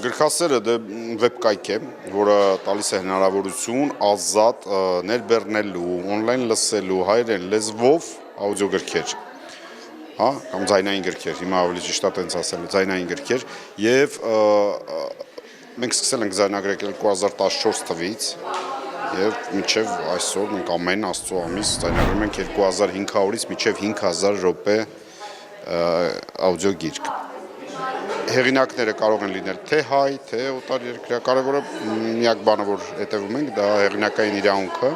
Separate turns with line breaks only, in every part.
Գրքասերը վեբկայք է, որը տալիս է հնարավորություն ազատ ներբեռնելու, օնլայն լսելու հայերեն լեզվով աուդիոգրքեր, հա, կամ ձայնային գրքեր, հիմա ավելի ճիշտ է տենց ասել, ձայնային գրքեր, եւ մենք սկսել ենք ձայնագրել 2014 թվականից եւ մինչեւ այսօր մենք ամեն աստծո ամիս ձայնագրում ենք 2500-ից մինչեւ 5000 րոպե աուդիոգիրք։ Հեղինակները կարող են լինել թե հայ, թե օտարերկրյա, կարևորը միակ բանը, որ հետևում ենք, դա հեղինակային իրավունքը,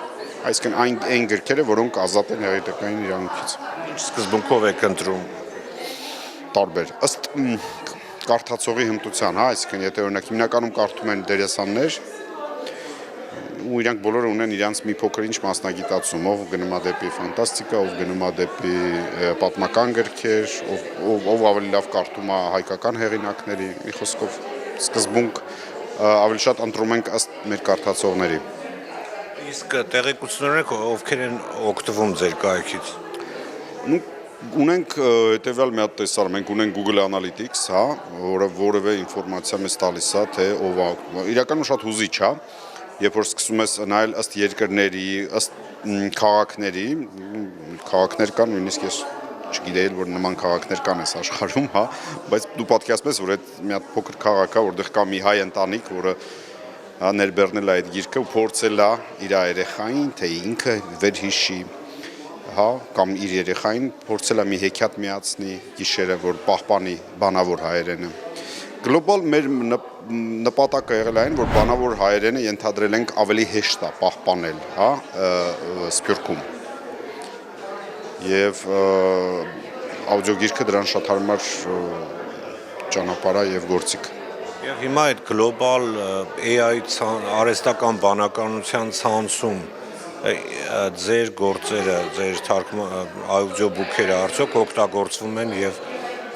այսինքն այն գրքերը, որոնք ազատ են հեղինակային իրավունքից։
Ինչ սկզբունքով եք ընտրում։
Տարբեր, ըստ կարդացողի հմտության, հա, այսինքն եթե օրինակ հիմնականում կարդում են դերասաններ, ու իրանք բոլորը ունեն իրանց մի փոքր ինչ մասնագիտացում, ով գնում է դեպի ֆանտաստիկա, ով գնում է դեպի պատմական գրքեր, ով ավելի լավ կարդում է հայկական հեղինակների, մի խոսքով սկզբունք ավելի շատ ընտրում ենք ըստ մեր կարդացողների։
Իսկ տեղեկությունները ովքեր են օգտվում ձեր կայքից։
Ունենք հետևյալ մի հատ տեսար, մենք ունենք Google Analytics, հա, որը որևէ ինֆորմացիա մեզ տալիս է, թե ով է, իրականում շատ հուզիչ է, երբ որ սկսում ես նայել ըստ երկրների, ըստ քաղաքների, քաղաքներ կան, նույնիսկ ես չգիտեի, որ նման քաղաքներ կան այս աշխարհում, հա, բայց դու պատկերացնես, որ այդ մի հատ փոքր քաղաք է, որտեղ կա մի հայ ընտանիք, որը ներբեռնել է այդ գիրքը ու փորձել է իր երեխային, թե ինքը վերհիշի, հա, կամ իր երեխային փորձել է մի հեքիաթ միացնի գիշերը, որ պահպանի բանավոր հայերենը։ Գլոբալ մեր նպատակը եղել այն, որ բանավոր հայերենը ենթադրել ենք ավելի հեշտ է պահպանել, հա, Սփյուռքում։ Եվ աուդիոգիրքը դրան շատ հարմար ճանապարհ է եւ գործիք։
Եվ հիմա այդ գլոբալ AI արհեստական բանականության ցանցում ձեր գործերը, ձեր աուդիոբուքերը արդյոք օգտագործվում են եւ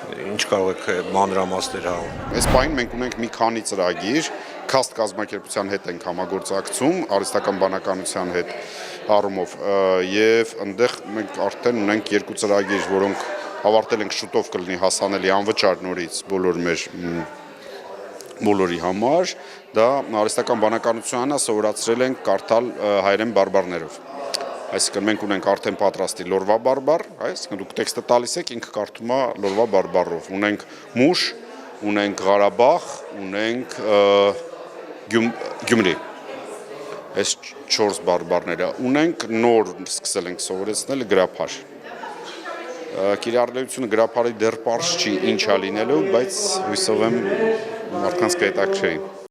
ինչ կարող եք մանրամասներ հաղորդել։
Այս պահին մենք ունենք մի քանի ծրագիր, Cast կազմակերպության հետ ենք համագործակցում, արհեստական բանականության հետ առումով, եւ այնտեղ մենք արդեն ունենք 2 ծրագիր, որոնք ավարտել ենք շուտով կլինի հասանելի անվճար նորից բոլորի համար, դա արհեստական բանականությանը սովորացրել ենք կարդալ հայերեն բարբառներով։ Այսինքն մենք ունենք արդեն պատրաստի լորվա բարբառ, այսինքն դուք տեքստը տալիս եք, ինքը կարդում է լորվա բարբառով։ Ունենք Մուշ, ունենք Ղարաբաղ, ունենք Գյումրի։ Այս 4 բարբառները։ Ունենք նոր սկսել ենք սովորեցնել գրափար։ Կիրառելիությունը գրափարի դեռ պարզ չի ինչ է լինելու, բայց հույսով եմ մարդկանց կհետաքրքրի։